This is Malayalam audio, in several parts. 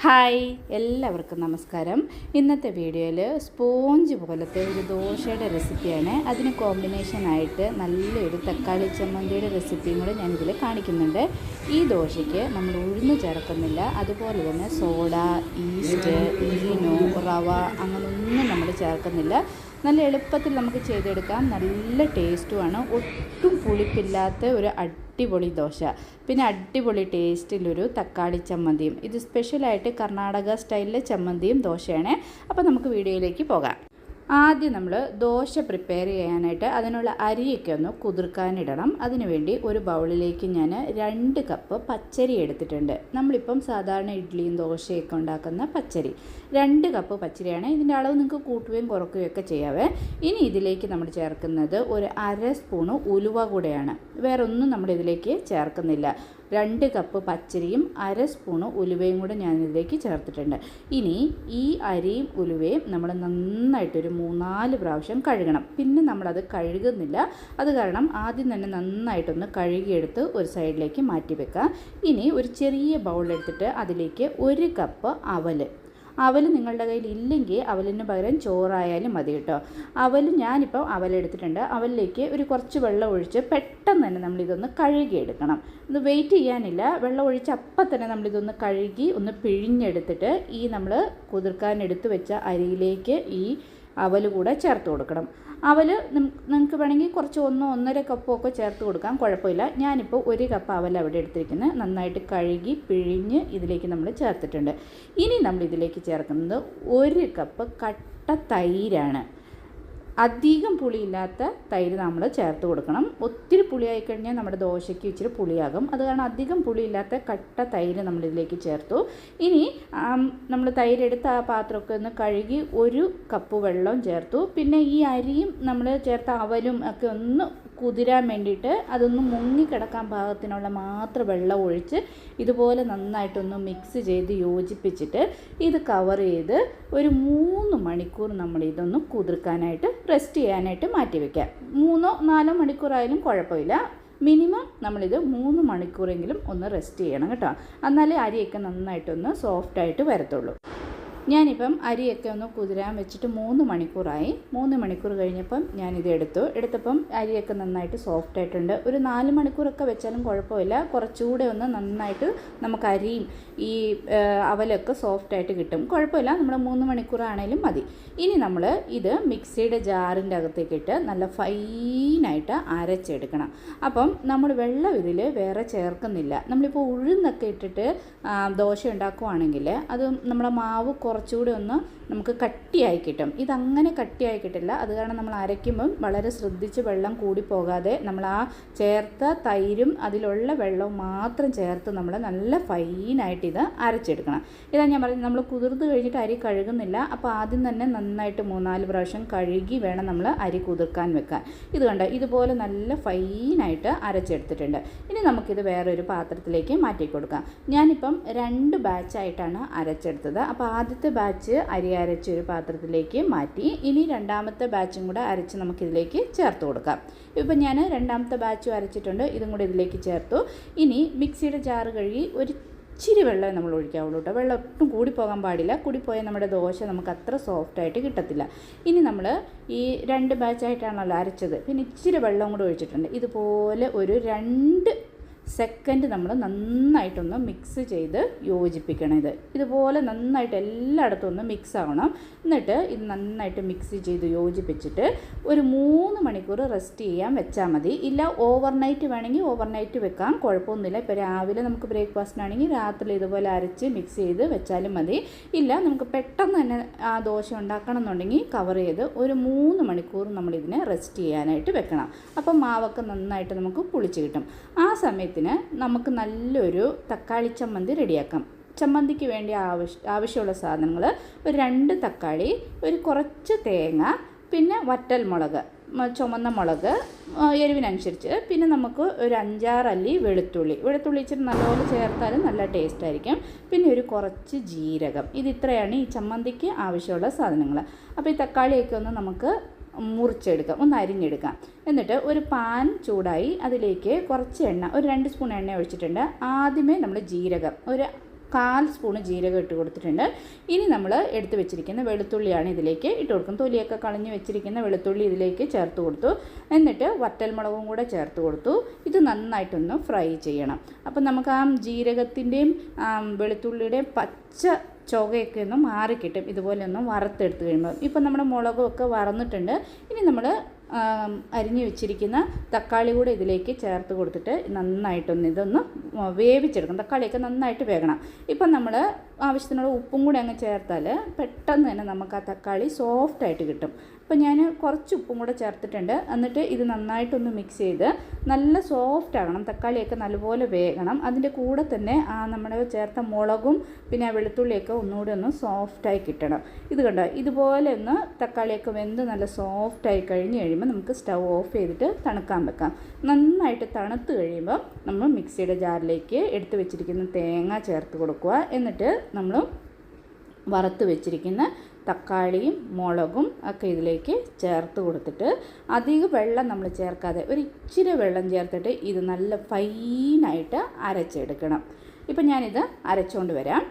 ഹായ്, എല്ലാവർക്കും നമസ്കാരം. ഇന്നത്തെ വീഡിയോയിൽ സ്പോഞ്ച് പോലത്തെ ഒരു ദോശയുടെ റെസിപ്പിയാണ്. അതിന് കോമ്പിനേഷനായിട്ട് നല്ലൊരു തക്കാളി ചമ്മന്തിയുടെ റെസിപ്പിയും കൂടെ ഞാനിതിൽ കാണിക്കുന്നുണ്ട്. ഈ ദോശയ്ക്ക് നമ്മൾ ഉഴുന്ന് ചേർക്കുന്നില്ല, അതുപോലെ തന്നെ സോഡ, ഈസ്റ്റ്, ഈനോ, റവ അങ്ങനൊന്നും നമ്മൾ ചേർക്കുന്നില്ല. നല്ല എളുപ്പത്തിൽ നമുക്ക് ചെയ്തെടുക്കാം. നല്ല ടേസ്റ്റുമാണ്. ഒട്ടും പുളിപ്പില്ലാത്ത ഒരു അടിപൊളി ദോശ. പിന്നെ അടിപൊളി ടേസ്റ്റിലൊരു തക്കാളി ചമ്മന്തിയും. ഇത് സ്പെഷ്യലായിട്ട് കർണാടക സ്റ്റൈലിലെ ചമ്മന്തിയും ദോശയാണ്. അപ്പോൾ നമുക്ക് വീഡിയോയിലേക്ക് പോകാം. ആദ്യം നമ്മൾ ദോശ പ്രിപ്പയർ ചെയ്യാനായിട്ട് അതിനുള്ള അരിയൊക്കെ ഒന്ന് കുതിർക്കാനിടണം. അതിനുവേണ്ടി ഒരു ബൗളിലേക്ക് ഞാൻ 2 കപ്പ് പച്ചരി എടുത്തിട്ടുണ്ട്. നമ്മളിപ്പം സാധാരണ ഇഡ്ഡലിയും ദോശയൊക്കെ ഉണ്ടാക്കുന്ന പച്ചരി 2 കപ്പ് പച്ചരിയാണ്. ഇതിൻ്റെ അളവ് നിങ്ങൾക്ക് കൂട്ടുകയും കുറയ്ക്കുകയും ഒക്കെ ചെയ്യാവേ. ഇനി ഇതിലേക്ക് നമ്മൾ ചേർക്കുന്നത് ഒരു 1/2 സ്പൂണ് ഉലുവ കൂടെയാണ്. വേറെ ഒന്നും നമ്മളിതിലേക്ക് ചേർക്കുന്നില്ല. 2 കപ്പ് പച്ചരിയും 1/2 സ്പൂണ് ഉലുവയും കൂടെ ഞാനിതിലേക്ക് ചേർത്തിട്ടുണ്ട്. ഇനി ഈ അരിയും ഉലുവയും നമ്മൾ നന്നായിട്ടൊരു 3-4 പ്രാവശ്യം കഴുകണം. പിന്നെ നമ്മളത് കഴുകുന്നില്ല. അത് കാരണം ആദ്യം തന്നെ നന്നായിട്ടൊന്ന് കഴുകിയെടുത്ത് ഒരു സൈഡിലേക്ക് മാറ്റി വെക്കാം. ഇനി ഒരു ചെറിയ ബൗളെടുത്തിട്ട് അതിലേക്ക് 1 കപ്പ് അവൽ നിങ്ങളുടെ കയ്യിൽ ഇല്ലെങ്കിൽ അവലിന് പകരം ചോറായാലും മതി കേട്ടോ. ഞാനിപ്പോൾ അവലെടുത്തിട്ടുണ്ട്. അവലിലേക്ക് ഒരു കുറച്ച് വെള്ളം ഒഴിച്ച് പെട്ടെന്ന് തന്നെ നമ്മളിതൊന്ന് കഴുകിയെടുക്കണം. ഇത് വെയിറ്റ് ചെയ്യാനില്ല. വെള്ളം ഒഴിച്ച് അപ്പം തന്നെ നമ്മളിതൊന്ന് കഴുകി ഒന്ന് പിഴിഞ്ഞെടുത്തിട്ട് ഈ നമ്മൾ കുതിർക്കാൻ എടുത്ത് വെച്ച അരിയിലേക്ക് ഈ അവൽ കൂടെ ചേർത്ത് കൊടുക്കണം. അവൽ നിങ്ങൾക്ക് വേണമെങ്കിൽ കുറച്ച് 1-1.5 കപ്പൊക്കെ ചേർത്ത് കൊടുക്കാം, കുഴപ്പമില്ല. ഞാനിപ്പോൾ 1 കപ്പ് അവൽ അവിടെ എടുത്തിരിക്കുന്നത് നന്നായിട്ട് കഴുകി പിഴിഞ്ഞ് ഇതിലേക്ക് നമ്മൾ ചേർത്തിട്ടുണ്ട്. ഇനി നമ്മൾ ഇതിലേക്ക് ചേർക്കുന്നത് 1 കപ്പ് കട്ട തൈരാണ്. അധികം പുളിയില്ലാത്ത തൈര് നമ്മൾ ചേർത്ത് കൊടുക്കണം. ഒത്തിരി പുളിയായി കഴിഞ്ഞാൽ നമ്മുടെ ദോശയ്ക്ക് ഇച്ചിരി പുളിയാകും. അത് കാരണം അധികം പുളിയില്ലാത്ത കട്ട തൈര് നമ്മളിതിലേക്ക് ചേർത്തു. ഇനി നമ്മൾ തൈരെടുത്ത് ആ പാത്രമൊക്കെ ഒന്ന് കഴുകി 1 കപ്പ് വെള്ളം ചേർത്തു. പിന്നെ ഈ അരിയും നമ്മൾ ചേർത്ത അവലും ഒക്കെ ഒന്ന് കുതിരാൻ വേണ്ടിയിട്ട് അതൊന്ന് മുങ്ങിക്കിടക്കാൻ പാകത്തിനുള്ള മാത്രം വെള്ളം ഒഴിച്ച് ഇതുപോലെ നന്നായിട്ടൊന്ന് മിക്സ് ചെയ്ത് യോജിപ്പിച്ചിട്ട് ഇത് കവർ ചെയ്ത് ഒരു 3 മണിക്കൂർ നമ്മളിതൊന്ന് കുതിർക്കാനായിട്ട് റെസ്റ്റ് ചെയ്യാനായിട്ട് മാറ്റി വയ്ക്കാം. 3-4 മണിക്കൂറായാലും കുഴപ്പമില്ല. മിനിമം നമ്മളിത് 3 മണിക്കൂറെങ്കിലും ഒന്ന് റെസ്റ്റ് ചെയ്യണം കേട്ടോ. എന്നാലേ അരിയൊക്കെ നന്നായിട്ടൊന്ന് സോഫ്റ്റായിട്ട് വരത്തുള്ളൂ. ഞാനിപ്പം അരിയൊക്കെ ഒന്ന് കുതിരാൻ വെച്ചിട്ട് 3 മണിക്കൂറായി. 3 മണിക്കൂർ കഴിഞ്ഞപ്പം ഞാനിത് എടുത്തപ്പം അരിയൊക്കെ നന്നായിട്ട് സോഫ്റ്റായിട്ടുണ്ട്. ഒരു 4 മണിക്കൂറൊക്കെ വെച്ചാലും കുഴപ്പമില്ല. കുറച്ചുകൂടെ ഒന്ന് നന്നായിട്ട് നമുക്ക് അരിയും ഈ അവലൊക്കെ സോഫ്റ്റായിട്ട് കിട്ടും. കുഴപ്പമില്ല, നമ്മൾ 3 മണിക്കൂറാണേലും മതി. ഇനി നമ്മൾ ഇത് മിക്സിയുടെ ജാറിൻ്റെ അകത്തേക്കിട്ട് നല്ല ഫൈനായിട്ട് അരച്ചെടുക്കണം. അപ്പം നമ്മൾ വെള്ളം ഇതിൽ വേറെ ചേർക്കുന്നില്ല. നമ്മളിപ്പോൾ ഉഴുന്നൊക്കെ ഇട്ടിട്ട് ദോശ ഉണ്ടാക്കുവാണെങ്കിൽ അത് നമ്മുടെ മാവ് കുറച്ചുകൂടി ഒന്ന് നമുക്ക് കട്ടിയായി കിട്ടും. ഇതങ്ങനെ കട്ടിയായി കിട്ടില്ല. അത് കാരണം നമ്മൾ അരയ്ക്കുമ്പം വളരെ ശ്രദ്ധിച്ച് വെള്ളം കൂടി പോകാതെ നമ്മൾ ആ ചേർത്ത തൈരും അതിലുള്ള വെള്ളവും മാത്രം ചേർത്ത് നമ്മൾ നല്ല ഫൈനായിട്ട് ഇത് അരച്ചെടുക്കണം. ഇതാ ഞാൻ പറയുന്നത്, നമ്മൾ കുതിർത്ത് കഴിഞ്ഞിട്ട് അരി കഴുകുന്നില്ല. അപ്പോൾ ആദ്യം തന്നെ നന്നായിട്ട് 3-4 പ്രാവശ്യം കഴുകി വേണം നമ്മൾ അരി കുതിർക്കാൻ വെക്കാൻ. ഇത് കണ്ട ഇതുപോലെ നല്ല ഫൈനായിട്ട് അരച്ചെടുത്തിട്ടുണ്ട്. ഇനി നമുക്കിത് വേറൊരു പാത്രത്തിലേക്ക് മാറ്റി കൊടുക്കാം. ഞാനിപ്പം 2 ബാച്ചായിട്ടാണ് അരച്ചെടുത്തത്. അപ്പോൾ ആദ്യത്തെ ബാച്ച് അരി അരച്ചൊരു പാത്രത്തിലേക്ക് മാറ്റി. ഇനി രണ്ടാമത്തെ ബാച്ചും കൂടെ അരച്ച് നമുക്കിതിലേക്ക് ചേർത്ത് കൊടുക്കാം. ഇപ്പം ഞാൻ രണ്ടാമത്തെ ബാച്ചും അരച്ചിട്ടുണ്ട്. ഇതും കൂടെ ഇതിലേക്ക് ചേർത്തു. ഇനി മിക്സിയുടെ ജാറ് കഴുകി ഒരു ഇച്ചിരി വെള്ളം നമ്മൾ ഒഴിക്കാവുള്ളൂ കേട്ടോ. വെള്ളം ഒട്ടും കൂടിപ്പോകാൻ പാടില്ല. കൂടിപ്പോയാൽ നമ്മുടെ ദോശ നമുക്ക് അത്ര സോഫ്റ്റായിട്ട് കിട്ടത്തില്ല. ഇനി നമ്മൾ ഈ 2 ബാച്ചായിട്ടാണല്ലോ അരച്ചത്. പിന്നെ ഇച്ചിരി വെള്ളം കൂടെ ഒഴിച്ചിട്ടുണ്ട്. ഇതുപോലെ ഒരു 2 സെക്കൻഡ് നമ്മൾ നന്നായിട്ടൊന്ന് മിക്സ് ചെയ്ത് യോജിപ്പിക്കണം. ഇതുപോലെ നന്നായിട്ട് എല്ലായിടത്തും ഒന്ന് മിക്സ് ആവണം. എന്നിട്ട് ഇത് നന്നായിട്ട് മിക്സ് ചെയ്ത് യോജിപ്പിച്ചിട്ട് ഒരു 3 മണിക്കൂർ റെസ്റ്റ് ചെയ്യാൻ വെച്ചാൽ മതി. ഇല്ല ഓവർനൈറ്റ് വേണമെങ്കിൽ ഓവർനൈറ്റ് വെക്കാം, കുഴപ്പമൊന്നുമില്ല. ഇപ്പോൾ രാവിലെ നമുക്ക് ബ്രേക്ക്ഫാസ്റ്റിനാണെങ്കിൽ രാത്രി ഇതുപോലെ അരച്ച് മിക്സ് ചെയ്ത് വെച്ചാലും മതി. ഇല്ല നമുക്ക് പെട്ടെന്ന് തന്നെ ആ ദോശ ഉണ്ടാക്കണം എന്നുണ്ടെങ്കിൽ കവർ ചെയ്ത് ഒരു 3 മണിക്കൂർ നമ്മളിതിനെ റെസ്റ്റ് ചെയ്യാനായിട്ട് വെക്കണം. അപ്പം മാവൊക്കെ നന്നായിട്ട് നമുക്ക് പുളിച്ച് കിട്ടും. ആ സമയത്ത് നമുക്ക് നല്ലൊരു തക്കാളി ചമ്മന്തി റെഡിയാക്കാം. ചമ്മന്തിക്ക് വേണ്ടി ആവശ്യമുള്ള സാധനങ്ങൾ ഒരു 2 തക്കാളി, ഒരു കുറച്ച് തേങ്ങ, പിന്നെ വറ്റൽമുളക്, ചുമന്ന മുളക് എരിവിനനുസരിച്ച്, പിന്നെ നമുക്ക് ഒരു 5-6 അല്ലി വെളുത്തുള്ളി ഇച്ചിരി നല്ലപോലെ ചേർത്താലും നല്ല ടേസ്റ്റ് ആയിരിക്കും. പിന്നെ ഒരു കുറച്ച് ജീരകം. ഇത്രയാണ് ഈ ചമ്മന്തിക്ക് ആവശ്യമുള്ള സാധനങ്ങൾ. അപ്പോൾ ഈ തക്കാളിയൊക്കെ ഒന്ന് നമുക്ക് മുറിച്ചെടുക്കാം, ഒന്ന് അരിഞ്ഞെടുക്കാം. എന്നിട്ട് ഒരു പാൻ ചൂടായി അതിലേക്ക് കുറച്ച് എണ്ണ, ഒരു 2 സ്പൂൺ എണ്ണ ഒഴിച്ചിട്ടുണ്ട്. ആദ്യമേ നമ്മൾ ജീരകം ഒരു 1/4 സ്പൂണ് ജീരകം ഇട്ട് കൊടുത്തിട്ടുണ്ട്. ഇനി നമ്മൾ എടുത്ത് വെച്ചിരിക്കുന്ന വെളുത്തുള്ളിയാണ് ഇതിലേക്ക് ഇട്ട് കൊടുക്കുന്നത്. തൊലിയൊക്കെ കളഞ്ഞ് വെച്ചിരിക്കുന്ന വെളുത്തുള്ളി ഇതിലേക്ക് ചേർത്ത് കൊടുത്തു. എന്നിട്ട് വറ്റൽമുളകും കൂടെ ചേർത്ത് കൊടുത്തു. ഇത് നന്നായിട്ടൊന്ന് ഫ്രൈ ചെയ്യണം. അപ്പം നമുക്ക് ആ ജീരകത്തിൻ്റെയും വെളുത്തുള്ളിയുടെയും പച്ച ചുവയൊക്കെ ഒന്ന് മാറിക്കിട്ടും. ഇതുപോലെ ഒന്ന് വറുത്തെടുത്ത് കഴിയുമ്പോൾ ഇപ്പം നമ്മുടെ മുളകൊക്കെ വറന്നിട്ടുണ്ട്. ഇനി നമ്മൾ അരിഞ്ഞു വെച്ചിരിക്കുന്ന തക്കാളി കൂടെ ഇതിലേക്ക് ചേർത്ത് കൊടുത്തിട്ട് നന്നായിട്ടൊന്ന് ഇതൊന്ന് വേവിച്ചെടുക്കണം. തക്കാളിയൊക്കെ നന്നായിട്ട് വേകണം. ഇപ്പം നമ്മൾ ആവശ്യത്തിനുള്ള ഉപ്പും കൂടെ അങ്ങ് ചേർത്താൽ പെട്ടെന്ന് തന്നെ നമുക്ക് ആ തക്കാളി സോഫ്റ്റായിട്ട് കിട്ടും. അപ്പോൾ ഞാൻ കുറച്ച് ഉപ്പും കൂടെ ചേർത്തിട്ടുണ്ട്. എന്നിട്ട് ഇത് നന്നായിട്ടൊന്ന് മിക്സ് ചെയ്ത് നല്ല സോഫ്റ്റ് ആകണം. തക്കാളിയൊക്കെ നല്ലപോലെ വേകണം. അതിൻ്റെ കൂടെ തന്നെ നമ്മൾ ചേർത്ത മുളകും പിന്നെ ആ വെളുത്തുള്ളിയൊക്കെ ഒന്നുകൂടി ഒന്ന് സോഫ്റ്റായി കിട്ടണം. ഇത് കണ്ടോ, ഇതുപോലെ ഒന്ന് തക്കാളിയൊക്കെ വെന്ത് നല്ല സോഫ്റ്റായി കഴിഞ്ഞ് കഴിയുമ്പോൾ നമുക്ക് സ്റ്റൗ ഓഫ് ചെയ്തിട്ട് തണുക്കാൻ വെക്കാം. നന്നായിട്ട് തണുത്ത് കഴിയുമ്പോൾ നമ്മൾ മിക്സിയുടെ ജാറിലേക്ക് എടുത്ത് വെച്ചിരിക്കുന്ന തേങ്ങ ചേർത്ത് കൊടുക്കുക. എന്നിട്ട് നമ്മൾ വറുത്ത് വെച്ചിരിക്കുന്ന തക്കാളിയും മുളകും ഒക്കെ ഇതിലേക്ക് ചേർത്ത് കൊടുത്തിട്ട് അധികം വെള്ളം നമ്മൾ ചേർക്കാതെ ഒരു ഇച്ചിരി വെള്ളം ചേർത്തിട്ട് ഇത് നല്ല ഫൈനായിട്ട് അരച്ചെടുക്കണം. ഇപ്പം ഞാനിത് അരച്ചുകൊണ്ട് വരാം.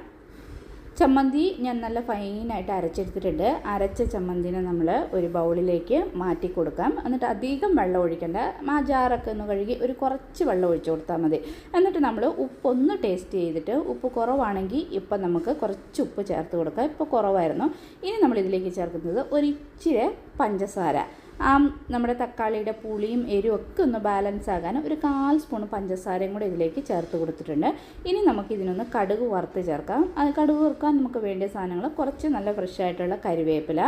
ചമ്മന്തി ഞാൻ നല്ല ഫൈനായിട്ട് അരച്ചെടുത്തിട്ടുണ്ട്. അരച്ച ചമ്മന്തിനെ നമ്മൾ ഒരു ബൗളിലേക്ക് മാറ്റി കൊടുക്കാം. എന്നിട്ട് അധികം വെള്ളം ഒഴിക്കേണ്ട. ആ ജാറൊക്കെ ഒന്ന് കഴുകി ഒരു കുറച്ച് വെള്ളം ഒഴിച്ചു കൊടുത്താൽ മതി. എന്നിട്ട് നമ്മൾ ഉപ്പൊന്ന് ടേസ്റ്റ് ചെയ്തിട്ട് ഉപ്പ് കുറവാണെങ്കിൽ ഇപ്പം നമുക്ക് കുറച്ച് ഉപ്പ് ചേർത്ത് കൊടുക്കാം. ഇപ്പോൾ കുറവായിരുന്നു. ഇനി നമ്മളിതിലേക്ക് ചേർക്കുന്നത് ഒരിച്ചിരി പഞ്ചസാര. നമ്മുടെ തക്കാളിയുടെ പുളിയും എരിവും ഒക്കെ ഒന്ന് ബാലൻസ് ആകാൻ ഒരു 1/4 സ്പൂൺ പഞ്ചസാരയും കൂടെ ഇതിലേക്ക് ചേർത്ത് കൊടുത്തിട്ടുണ്ട്. ഇനി നമുക്കിതിനൊന്ന് കടുക് വറുത്ത് ചേർക്കാം. കടുക് വറുക്കാൻ നമുക്ക് വേണ്ടിയ സാധനങ്ങൾ കുറച്ച് നല്ല ഫ്രഷ് ആയിട്ടുള്ള കരിവേപ്പില,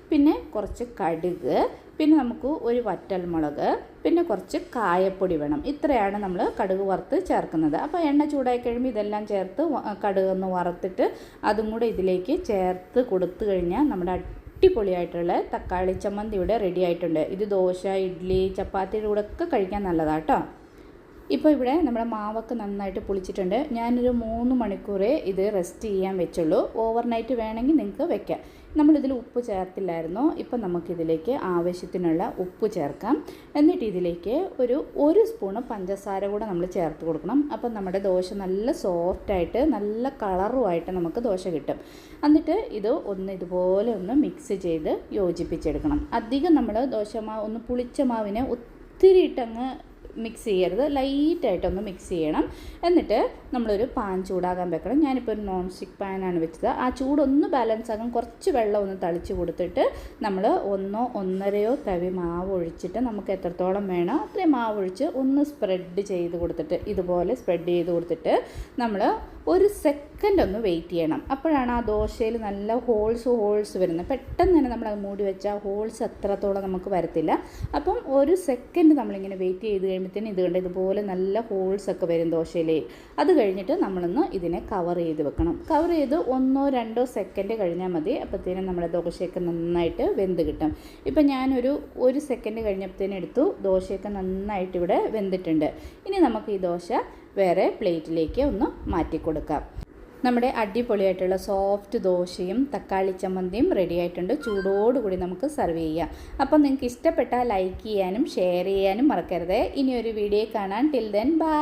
പിന്നെ കുറച്ച് കടുക്, പിന്നെ നമുക്ക് ഒരു വറ്റൽമുളക്, പിന്നെ കുറച്ച് കായപ്പൊടി വേണം. ഇത്രയാണ് നമ്മൾ കടുക് വറുത്ത് ചേർക്കുന്നത്. അപ്പോൾ എണ്ണ ചൂടായി കഴിയുമ്പോൾ ഇതെല്ലാം ചേർത്ത് കടുകൊന്ന് വറുത്തിട്ട് അതും കൂടെ ഇതിലേക്ക് ചേർത്ത് കൊടുത്തു കഴിഞ്ഞാൽ നമ്മുടെ അടിപൊളിയായിട്ടുള്ള തക്കാളി ചമ്മന്തി ഇവിടെ റെഡി ആയിട്ടുണ്ട്. ഇത് ദോശ, ഇഡ്ഡലി, ചപ്പാത്തിയുടെ കൂടെ ഒക്കെ കഴിക്കാൻ നല്ലതാണ് കേട്ടോ. ഇപ്പോൾ ഇവിടെ നമ്മുടെ മാവൊക്കെ നന്നായിട്ട് പുളിച്ചിട്ടുണ്ട്. ഞാനൊരു 3 മണിക്കൂറേ ഇത് റെസ്റ്റ് ചെയ്യാൻ വെച്ചുള്ളൂ. ഓവർനൈറ്റ് വേണമെങ്കിൽ നിങ്ങൾക്ക് വെക്കാം. നമ്മളിതിൽ ഉപ്പ് ചേർത്തില്ലായിരുന്നു. ഇപ്പം നമുക്കിതിലേക്ക് ആവശ്യത്തിനുള്ള ഉപ്പ് ചേർക്കാം. എന്നിട്ട് ഇതിലേക്ക് ഒരു സ്പൂണ് പഞ്ചസാര കൂടെ നമ്മൾ ചേർത്ത് കൊടുക്കണം. അപ്പം നമ്മുടെ ദോശ നല്ല സോഫ്റ്റായിട്ട് നല്ല കളറുമായിട്ട് നമുക്ക് ദോശ കിട്ടും. എന്നിട്ട് ഇത് ഇതുപോലെ ഒന്ന് മിക്സ് ചെയ്ത് യോജിപ്പിച്ചെടുക്കണം. അധികം നമ്മൾ ദോശമാവ് ഒന്ന് പുളിച്ച മാവിനെ ഒത്തിരി ഇട്ടങ്ങ് മിക്സ് ചെയ്യരുത്, ലൈറ്റായിട്ടൊന്ന് മിക്സ് ചെയ്യണം. എന്നിട്ട് നമ്മളൊരു പാൻ ചൂടാകാൻ വെക്കണം. ഞാനിപ്പോൾ ഒരു നോൺ സ്റ്റിക്ക് പാനാണ് വെച്ചത്. ആ ചൂടൊന്ന് ബാലൻസ് ആകാൻ കുറച്ച് വെള്ളം ഒന്ന് തളിച്ച് കൊടുത്തിട്ട് നമ്മൾ 1-1.5 തവി മാവ് ഒഴിച്ചിട്ട് നമുക്ക് എത്രത്തോളം വേണോ അത്രയും മാവ് ഒഴിച്ച് ഒന്ന് സ്പ്രെഡ് ചെയ്ത് കൊടുത്തിട്ട് ഇതുപോലെ സ്പ്രെഡ് ചെയ്ത് കൊടുത്തിട്ട് നമ്മൾ ഒരു സെക്കൻഡ് ഒന്ന് വെയിറ്റ് ചെയ്യണം. അപ്പോഴാണ് ആ ദോശയിൽ നല്ല ഹോൾസ് വരുന്നത്. പെട്ടെന്ന് തന്നെ നമ്മളത് മൂടി വെച്ചാൽ ഹോൾസ് എത്രത്തോളം നമുക്ക് വരത്തില്ല. അപ്പം ഒരു സെക്കൻഡ് നമ്മളിങ്ങനെ വെയിറ്റ് ചെയ്ത് കഴിയുമ്പോഴത്തേനും ഇതുപോലെ നല്ല ഹോൾസൊക്കെ വരും ദോശയിലേ. അത് കഴിഞ്ഞിട്ട് നമ്മളൊന്ന് ഇതിനെ കവർ ചെയ്ത് വെക്കണം. കവർ ചെയ്ത് 1-2 സെക്കൻഡ് കഴിഞ്ഞാൽ മതി. അപ്പോഴത്തേനും നമ്മുടെ ദോശയൊക്കെ നന്നായിട്ട് വെന്ത് കിട്ടും. ഇപ്പം ഞാനൊരു സെക്കൻഡ് കഴിഞ്ഞപ്പോഴത്തേനും എടുത്തു. ദോശയൊക്കെ നന്നായിട്ട് ഇവിടെ വെന്തിട്ടുണ്ട്. ഇനി നമുക്ക് ഈ ദോശ വേറെ പ്ലേറ്റിലേക്ക് ഒന്ന് മാറ്റി കൊടുക്കാം. നമ്മുടെ അടിപൊളിയായിട്ടുള്ള സോഫ്റ്റ് ദോശയും തക്കാളി ചമ്മന്തിയും റെഡി ആയിട്ടുണ്ട്. ചൂടോടുകൂടി നമുക്ക് സെർവ് ചെയ്യാം. അപ്പം നിങ്ങൾക്ക് ഇഷ്ടപ്പെട്ടാൽ ലൈക്ക് ചെയ്യാനും ഷെയർ ചെയ്യാനും മറക്കരുത്. ഇനിയൊരു വീഡിയോ കാണാൻ. Till then bye.